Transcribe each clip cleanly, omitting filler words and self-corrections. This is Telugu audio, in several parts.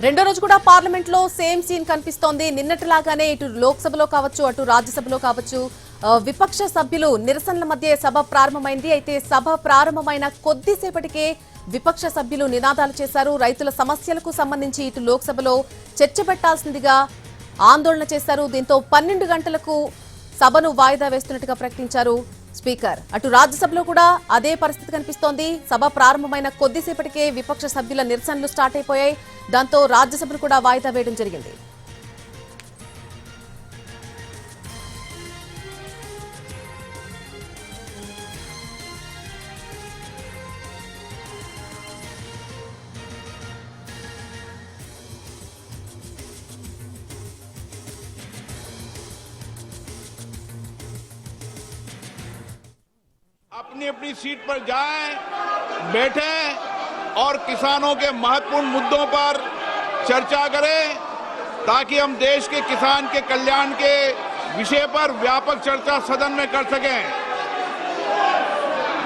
రెండో రోజు కూడా పార్లమెంట్ లో సేమ్ సీన్ కనిపిస్తోంది. నిన్నటిలాగానే ఇటు లోక్సభలో కావచ్చు అటు రాజ్యసభలో కావచ్చు విపక్ష సభ్యులు నిరసనల మధ్య సభ ప్రారంభమైంది. అయితే సభ ప్రారంభమైన కొద్దిసేపటికే విపక్ష సభ్యులు నినాదాలు చేశారు. రైతుల సమస్యలకు సంబంధించి ఇటు లోక్సభలో చర్చ పెట్టాల్సిందిగా ఆందోళన చేశారు. దీంతో 12 గంటలకు సభను వాయిదా వేస్తున్నట్టుగా ప్రకటించారు స్పీకర్. అటు రాజ్యసభలో కూడా అదే పరిస్థితి కనిపిస్తోంది. సభ ప్రారంభమైన కొద్దిసేపటికే విపక్ష సభ్యుల నిరసనలు స్టార్ట్ అయిపోయాయి. దాంతో రాజ్యసభను కూడా వాయిదా వేయడం జరిగింది. अपनी अपनी सीट पर जाएं, बैठें और किसानों के महत्वपूर्ण मुद्दों पर चर्चा करें ताकि हम देश के किसान के कल्याण के विषय पर व्यापक चर्चा सदन में कर सकें।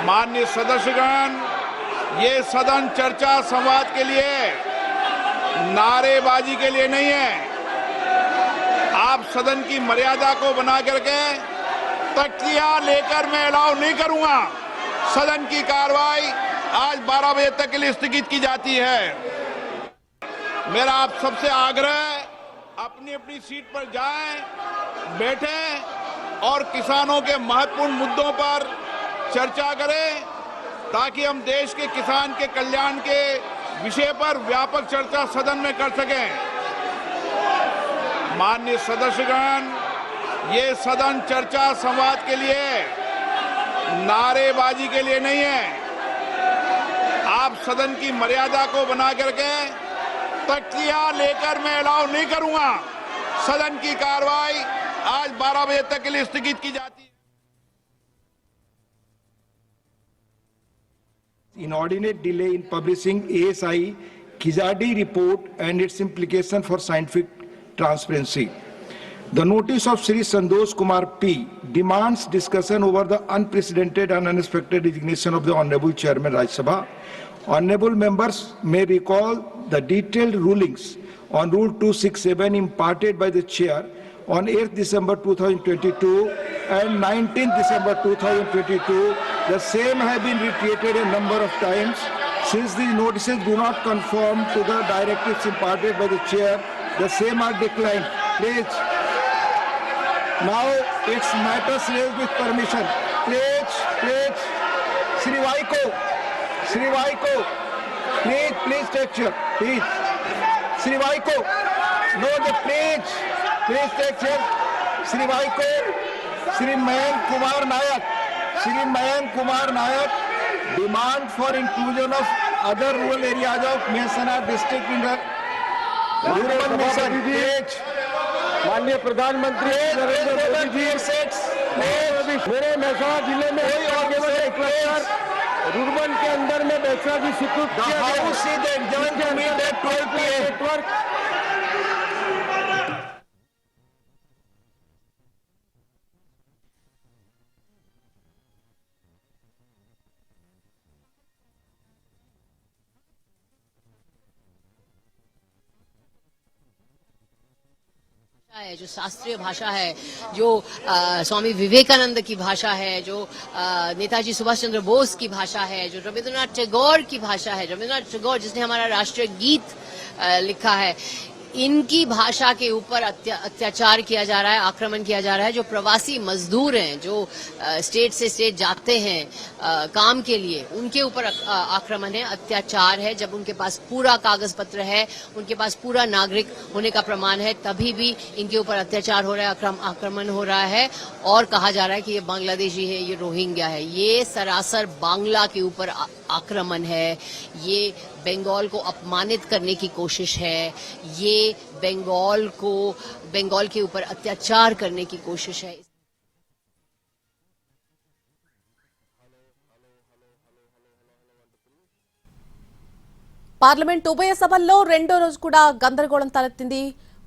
माननीय सदस्यगण, ये सदन चर्चा संवाद के लिए नारेबाजी के लिए नहीं है। आप सदन की मर्यादा को बना करके तख्तियां लेकर मैं अलाउ नहीं करूंगा। सदन की कार्रवाई आज 12 बजे तक के लिए स्थगित की जाती है। मेरा आप सबसे आग्रह है, अपनी अपनी सीट पर जाएं, बैठें और किसानों के महत्वपूर्ण मुद्दों पर चर्चा करें ताकि हम देश के किसान के कल्याण के विषय पर व्यापक चर्चा सदन में कर सकें। माननीय सदस्यगण, ये सदन चर्चा संवाद के लिए नारेबाजी के लिए नहीं है। आप सदन की मर्यादा को बना करके तख्तियां लेकर मैं अलाउ नहीं करूंगा। सदन की कार्रवाई आज 12 बजे तक के लिए स्थगित की जाती है। Inordinate delay in publishing ASI Khizadi report and its implication for scientific transparency. The notice of Shri Santosh Kumar P. demands discussion over the unprecedented and unexpected resignation of the Honorable Chairman Rajya Sabha. Honorable members may recall the detailed rulings on Rule 267 imparted by the Chair on 8th December 2022 and 19th December 2022. The same have been reiterated a number of times. Since these notices do not conform to the directives imparted by the Chair, the same are declined. Please. Now it's matters raised with permission. Please. Shri Vaiko, please take chair. Please. Shri Vaiko, no, please take chair. Shri Vaiko, Shri Mayank Kumar Nayak, demand for inclusion of other rural areas of Mehsana district in the rural mission. माननीय प्रधानमंत्री नरेंद्र मोदी जी मेरे मेहसाना जिले में केवल एक क्लस्टर रुर्बन के अंदर में मेहसाना जी स्वीकृत किया नेटवर्क है, जो शास्त्रीय भाषा है, जो स्वामी विवेकानंद की भाषा है, जो नेताजी सुभाष चंद्र बोस की भाषा है, जो रविंद्रनाथ टैगोर की भाषा है, रविंद्रनाथ टैगोर जिसने हमारा राष्ट्रीय गीत लिखा है, इनकी भाषा के ऊपर अत्याचार किया जा रहा है, आक्रमण किया जा रहा है। जो प्रवासी मजदूर हैं, जो स्टेट से स्टेट जाते हैं काम के लिए, उनके ऊपर आक्रमण है, अत्याचार है। जब उनके पास पूरा कागज पत्र है, उनके पास पूरा नागरिक होने का प्रमाण है, तभी भी इनके ऊपर अत्याचार हो रहा है, आक्रमण हो रहा है और कहा जा रहा है कि ये बांग्लादेशी है, ये रोहिंग्या है। ये सरासर बांग्ला के ऊपर आक्रमण है, ये बंगाल को अपमानित करने की कोशिश है, ये बंगाल के ऊपर अत्याचार करने की कोशिश है। పార్లమెంట్ ఉభయ సభల్లో రెండో రోజు కూడా గందరగోళం తలెత్తింది.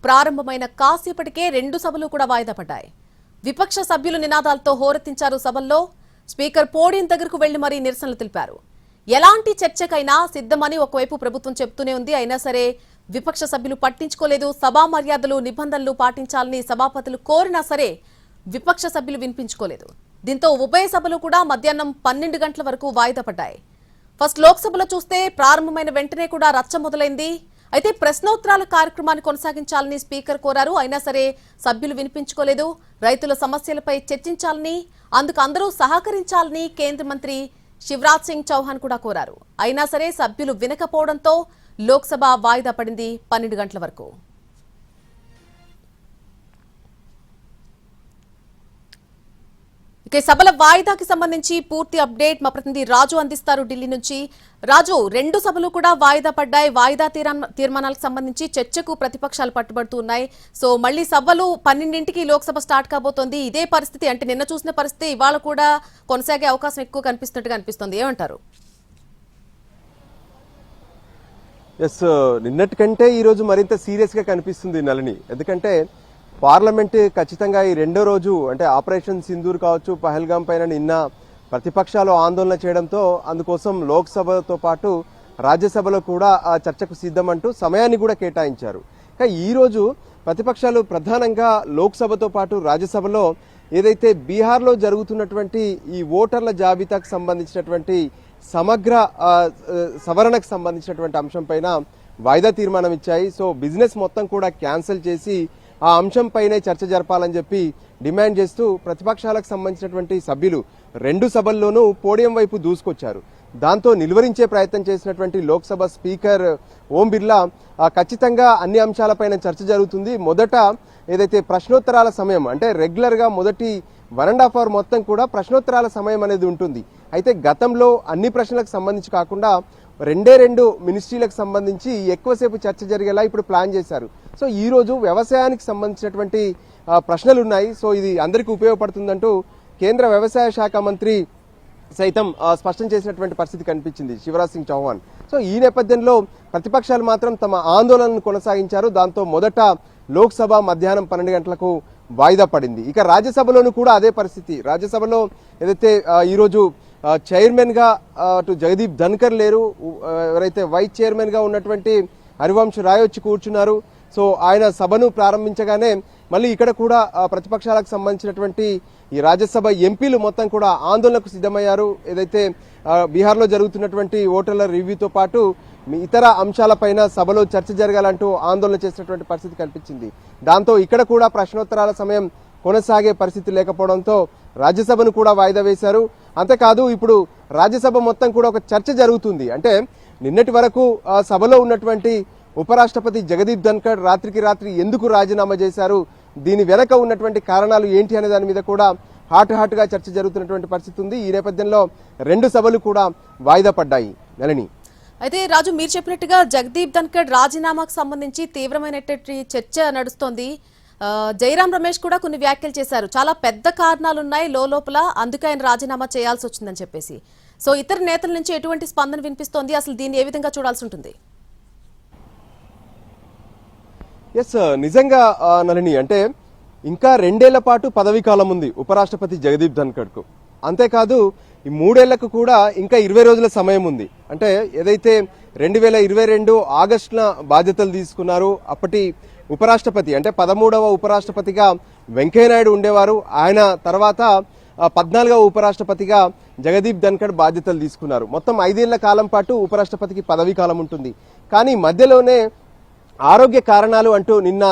ప్రారంభమైన కాసేపటికే రెండు సభలు కూడా వాయిదా పడ్డాయి. విపక్ష సభ్యులు నినాదాలతో హోరెత్తించారు. సభల్లో స్పీకర్ పోడియం దగ్గరకు వెళ్లి మరీ నిరసనలు తెలిపారు. ఎలాంటి చర్చకైనా సిద్ధమని ఒకవైపు ప్రభుత్వం చెప్తూనే ఉంది. అయినా సరే విపక్ష సభ్యులు పట్టించుకోలేదు. సభా మర్యాదలు నిబంధనలు పాటించాలని సభాపతులు కోరినా సరే విపక్ష సభ్యులు వినిపించుకోలేదు. దీంతో ఉభయ సభలు కూడా మధ్యాహ్నం 12 గంటల వరకు వాయిదా పడ్డాయి. ఫస్ట్ లోక్సభలో చూస్తే ప్రారంభమైన వెంటనే కూడా రచ్చ మొదలైంది. అయితే ప్రశ్నోత్తరాల కార్యక్రమాన్ని కొనసాగించాలని స్పీకర్ కోరారు. అయినా సరే సభ్యులు వినిపించుకోలేదు. రైతుల సమస్యలపై చర్చించాలని, అందుకు అందరూ సహకరించాలని కేంద్ర మంత్రి శివరాజ్ సింగ్ చౌహాన్ కూడా కోరారు. అయినా సరే సభ్యులు వినకపోవడంతో లోక్సభ వాయిదా పడింది 12 గంటల వరకు. ఇక సభల వాయిదాకి సంబంధించి పూర్తి అప్డేట్ మా ప్రతినిధి రాజు అందిస్తారు ఢిల్లీ నుంచి. రాజు, 2 సభలు కూడా వాయిదా పడ్డాయి. వాయిదా తీర్మానాలకు సంబంధించి చర్చకు ప్రతిపక్షాలు పట్టుబడుతూ ఉన్నాయి. సో మళ్ళీ సభలు 12ంటికి లోక్సభ స్టార్ట్ కాబోతోంది. ఇదే పరిస్థితి అంటే నిన్న చూసిన పరిస్థితి ఇవాళ కూడా కొనసాగే అవకాశం ఎక్కువ కనిపిస్తున్నట్టుగా అనిపిస్తుంది. ఏమంటారు? ఎస్, నిన్నటి కంటే ఈరోజు మరింత సీరియస్గా కనిపిస్తుంది నళిని. ఎందుకంటే పార్లమెంట్ ఖచ్చితంగా ఈ 2వ రోజు అంటే ఆపరేషన్ సింధూర్ కావచ్చు, పహల్గాం పైన నిన్న ప్రతిపక్షాలు ఆందోళన చేయడంతో అందుకోసం లోక్సభతో పాటు రాజ్యసభలో కూడా ఆ చర్చకు సిద్ధమంటూ సమయాన్ని కూడా కేటాయించారు. ఈ రోజు ప్రతిపక్షాలు ప్రధానంగా లోక్సభతో పాటు రాజ్యసభలో ఏదైతే బీహార్లో జరుగుతున్నటువంటి ఈ ఓటర్ల జాబితాకు సంబంధించినటువంటి సమగ్ర సవరణకు సంబంధించినటువంటి అంశం పైన వాయిదా తీర్మానం ఇచ్చాయి. సో బిజినెస్ మొత్తం కూడా క్యాన్సిల్ చేసి ఆ అంశం పైనే చర్చ జరపాలని చెప్పి డిమాండ్ చేస్తూ ప్రతిపక్షాలకు సంబంధించినటువంటి సభ్యులు 2 సభల్లోనూ పోడియం వైపు దూసుకొచ్చారు. దాంతో నిలువరించే ప్రయత్నం చేసినటువంటి లోక్సభ స్పీకర్ ఓం బిర్లా ఖచ్చితంగా అన్ని అంశాలపైన చర్చ జరుగుతుంది. మొదట ఏదైతే ప్రశ్నోత్తరాల సమయం అంటే రెగ్యులర్ గా మొదటి 1.5 అవర్ మొత్తం కూడా ప్రశ్నోత్తరాల సమయం అనేది ఉంటుంది. అయితే గతంలో అన్ని ప్రశ్నలకు సంబంధించి కాకుండా 2 మినిస్ట్రీలకు సంబంధించి ఎక్కువసేపు చర్చ జరిగేలా ఇప్పుడు ప్లాన్ చేశారు. సో ఈ రోజు వ్యవసాయానికి సంబంధించినటువంటి ప్రశ్నలు ఉన్నాయి. సో ఇది అందరికీ ఉపయోగపడుతుందంటూ కేంద్ర వ్యవసాయ శాఖ మంత్రి సైతం స్పష్టం చేసినటువంటి పరిస్థితి కనిపించింది, శివరాజ్ సింగ్ చౌహాన్. సో ఈ నేపథ్యంలో ప్రతిపక్షాలు మాత్రం తమ ఆందోళనను కొనసాగించారు. దాంతో మొదట లోక్సభ మధ్యాహ్నం 12 గంటలకు వాయిదా పడింది. ఇక రాజ్యసభలోనూ కూడా అదే పరిస్థితి. రాజ్యసభలో ఏదైతే ఈరోజు చైర్మన్ గా అటు జగదీప్ ధన్కర్ లేరు, ఎవరైతే వైస్ చైర్మన్ గా ఉన్నటువంటి హరివంశ్ రాయ్ వచ్చి కూర్చున్నారు. సో ఆయన సభను ప్రారంభించగానే మళ్ళీ ఇక్కడ కూడా ప్రతిపక్షాలకు సంబంధించినటువంటి ఈ రాజ్యసభ ఎంపీలు మొత్తం కూడా ఆందోళనకు సిద్ధమయ్యారు. ఏదైతే బీహార్లో జరుగుతున్నటువంటి ఓటర్ల రివ్యూతో పాటు ఇతర అంశాలపైన సభలో చర్చ జరగాలంటూ ఆందోళన చేసినటువంటి పరిస్థితి కనిపించింది. దాంతో ఇక్కడ కూడా ప్రశ్నోత్తరాల సమయం కొనసాగే పరిస్థితి లేకపోవడంతో రాజ్యసభను కూడా వాయిదా వేశారు. అంతేకాదు ఇప్పుడు రాజ్యసభ మొత్తం కూడా ఒక చర్చ జరుగుతుంది. అంటే నిన్నటి వరకు సభలో ఉన్నటువంటి ఉపరాష్ట్రపతి జగదీప్ ధన్కర్ రాత్రికి రాత్రి ఎందుకు రాజీనామా చేశారు, దీని వెనక ఉన్నటువంటి కారణాలు ఏంటి అనే దాని మీద కూడా హాట్ గా చర్చ జరుగుతున్నటువంటి పరిస్థితి ఉంది. ఈ నేపథ్యంలో 2 సభలు కూడా వాయిదా పడ్డాయి. నళిని, అయితే రాజు, మీరు చెప్పినట్టుగా జగదీప్ ధన్కర్ రాజీనామాకు సంబంధించి తీవ్రమైనటువంటి చర్చ నడుస్తోంది. జైరాం రమేష్ కూడా కొన్ని వ్యాఖ్యలు చేశారు. చాలా పెద్ద కారణాలున్నాయి లోపల, అందుకే ఆయన రాజీనామా చేయాల్సి వచ్చిందని చెప్పేసి. సో ఇతర నేతల నుంచి ఎటువంటి స్పందన వినిపిస్తోంది, అసలు దీన్ని ఏ విధంగా చూడాల్సి ఉంటుంది? ఎస్, నిజంగా నళిని, అంటే ఇంకా 2 ఏళ్ల పాటు పదవీ కాలం ఉంది ఉపరాష్ట్రపతి జగదీప్ ధన్కర్ కు. అంతేకాదు ఈ 3 ఏళ్లకు కూడా ఇంకా 20 రోజుల సమయం ఉంది. అంటే ఏదైతే 2022 ఆగస్టున బాధ్యతలు తీసుకున్నారు అప్పటి ఉపరాష్ట్రపతి, అంటే 13వ ఉపరాష్ట్రపతిగా వెంకయ్యనాయుడు ఉండేవారు. ఆయన తర్వాత 14వ ఉపరాష్ట్రపతిగా జగదీప్ ధన్కర్ బాధ్యతలు తీసుకున్నారు. మొత్తం 5 ఏళ్ల కాలం పాటు ఉపరాష్ట్రపతికి పదవీ కాలం ఉంటుంది. కానీ మధ్యలోనే ఆరోగ్య కారణాలు అంటూ నిన్న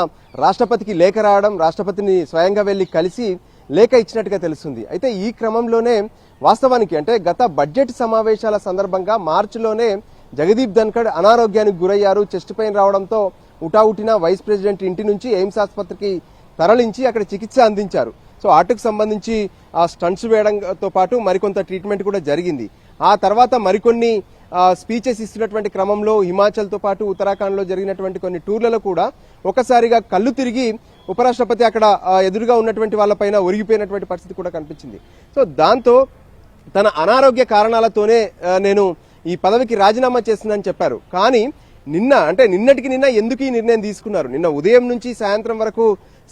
రాష్ట్రపతికి లేఖ రావడం, రాష్ట్రపతిని స్వయంగా వెళ్లి కలిసి లేఖ ఇచ్చినట్టుగా తెలుస్తుంది. అయితే ఈ క్రమంలోనే వాస్తవానికి అంటే గత బడ్జెట్ సమావేశాల సందర్భంగా మార్చిలోనే జగదీప్ ధన్కర్ అనారోగ్యానికి గురయ్యారు. చెస్ట్ పెయిన్ రావడంతో ఉటావుటిన వైస్ ప్రెసిడెంట్ ఇంటి నుంచి ఎయిమ్స్ ఆసుపత్రికి తరలించి అక్కడ చికిత్స అందించారు. సో ఆటకు సంబంధించి ఆ స్టంట్స్ వేయడంతో పాటు మరికొంత ట్రీట్మెంట్ కూడా జరిగింది. ఆ తర్వాత మరికొన్ని స్పీచెస్ ఇస్తున్నటువంటి క్రమంలో హిమాచల్తో పాటు ఉత్తరాఖండ్లో జరిగినటువంటి కొన్ని టూర్లలో కూడా ఒకసారిగా కళ్ళు తిరిగి ఉపరాష్ట్రపతి అక్కడ ఎదురుగా ఉన్నటువంటి వాళ్ళపైన ఒరిగిపోయినటువంటి పరిస్థితి కూడా కనిపించింది. సో దాంతో తన అనారోగ్య కారణాలతోనే నేను ఈ పదవికి రాజీనామా చేస్తుందని చెప్పారు. కానీ నిన్నటికి నిన్న ఎందుకు ఈ నిర్ణయం తీసుకున్నారు? నిన్న ఉదయం నుంచి సాయంత్రం వరకు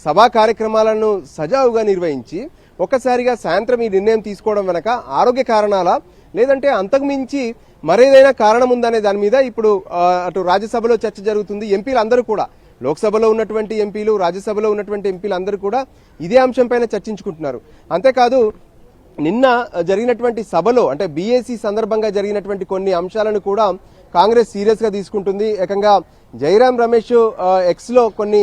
సభా కార్యక్రమాలను సజావుగా నిర్వహించి ఒక్కసారిగా సాయంత్రం ఈ నిర్ణయం తీసుకోవడం వెనక ఆరోగ్య కారణాల లేదంటే అంతకు మించి మరేదైనా కారణం ఉందనే దాని మీద ఇప్పుడు అటు రాజ్యసభలో చర్చ జరుగుతుంది. ఎంపీలు అందరూ కూడా, లోక్సభలో ఉన్నటువంటి ఎంపీలు, రాజ్యసభలో ఉన్నటువంటి ఎంపీలు అందరూ కూడా ఇదే అంశంపైన చర్చించుకుంటున్నారు. అంతేకాదు నిన్న జరిగినటువంటి సభలో అంటే బీఏసీ సందర్భంగా జరిగినటువంటి కొన్ని అంశాలను కూడా కాంగ్రెస్ సీరియస్ గా తీసుకుంటుంది. ఏకంగా జైరాం రమేష్ ఎక్స్ లో కొన్ని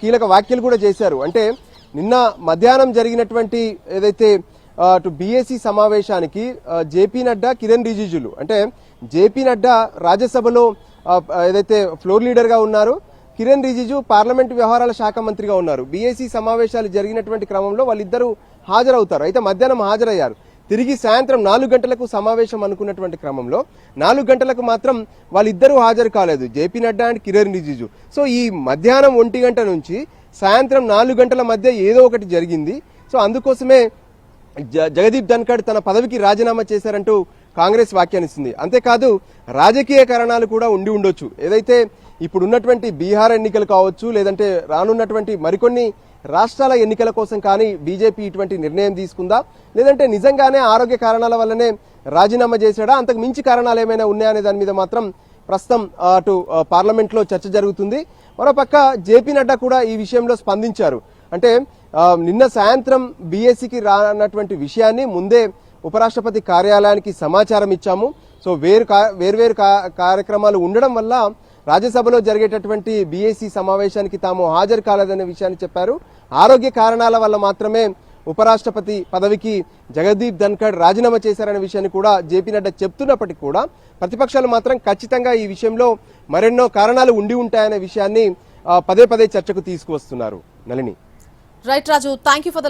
కీలక వ్యాఖ్యలు కూడా చేశారు. అంటే నిన్న మధ్యాహ్నం జరిగినటువంటి ఏదైతే అటు బీఏసీ సమావేశానికి జేపీ నడ్డా, కిరణ్ రిజిజులు, అంటే జేపీ నడ్డా రాజ్యసభలో ఏదైతే ఫ్లోర్ లీడర్ గా ఉన్నారు, కిరణ్ రిజిజు పార్లమెంటు వ్యవహారాల శాఖ మంత్రిగా ఉన్నారు. బీఏసీ సమావేశాలు జరిగినటువంటి క్రమంలో వాళ్ళిద్దరూ హాజరవుతారు. అయితే మధ్యాహ్నం హాజరయ్యారు. తిరిగి సాయంత్రం 4 గంటలకు సమావేశం అనుకున్నటువంటి క్రమంలో 4 గంటలకు మాత్రం వాళ్ళిద్దరూ హాజరు కాలేదు, JP Nadda and Kiran Rijiju. So ఈ మధ్యాహ్నం 1 గంట నుంచి సాయంత్రం 4 గంటల మధ్య ఏదో ఒకటి జరిగింది. సో అందుకోసమే జగదీప్ ధన్ఖడ్ తన పదవికి రాజీనామా చేశారంటూ కాంగ్రెస్ వ్యాఖ్యానిస్తుంది. అంతేకాదు రాజకీయ కారణాలు కూడా ఉండి ఉండొచ్చు. ఏదైతే ఇప్పుడున్నటువంటి బీహార్ ఎన్నికలు కావచ్చు, లేదంటే రానున్నటువంటి మరికొన్ని రాష్ట్రాల ఎన్నికల కోసం కానీ బీజేపీ ఇటువంటి నిర్ణయం తీసుకుందా, లేదంటే నిజంగానే ఆరోగ్య కారణాల వల్లనే రాజీనామా చేశాడా, అంతకు మించి కారణాలు ఏమైనా ఉన్నాయనే దాని మీద మాత్రం ప్రస్తుతం అటు పార్లమెంట్ లో చర్చ జరుగుతుంది. మరోపక్క జేపీ నడ్డా కూడా ఈ విషయంలో స్పందించారు. అంటే నిన్న సాయంత్రం బీఏసీకి రానటువంటి విషయాన్ని ముందే ఉపరాష్ట్రపతి కార్యాలయానికి సమాచారం ఇచ్చాము. సో వేర్వేరు కార్యక్రమాలు ఉండడం వల్ల రాజ్యసభలో జరిగేటటువంటి బీఏసీ సమావేశానికి తాము హాజరు కాలేదనే విషయాన్ని చెప్పారు. ఆరోగ్య కారణాల వల్ల మాత్రమే ఉపరాష్ట్రపతి పదవికి జగదీప్ ధన్ఖడ్ రాజీనామా చేశారనే విషయాన్ని కూడా జేపీ నడ్డా చెప్తున్నప్పటికీ కూడా ప్రతిపక్షాలు మాత్రం ఖచ్చితంగా ఈ విషయంలో మరెన్నో కారణాలు ఉండి ఉంటాయనే విషయాన్ని పదే పదే చర్చకు తీసుకువస్తున్నారు. Nalini. Right Raju, thank you for the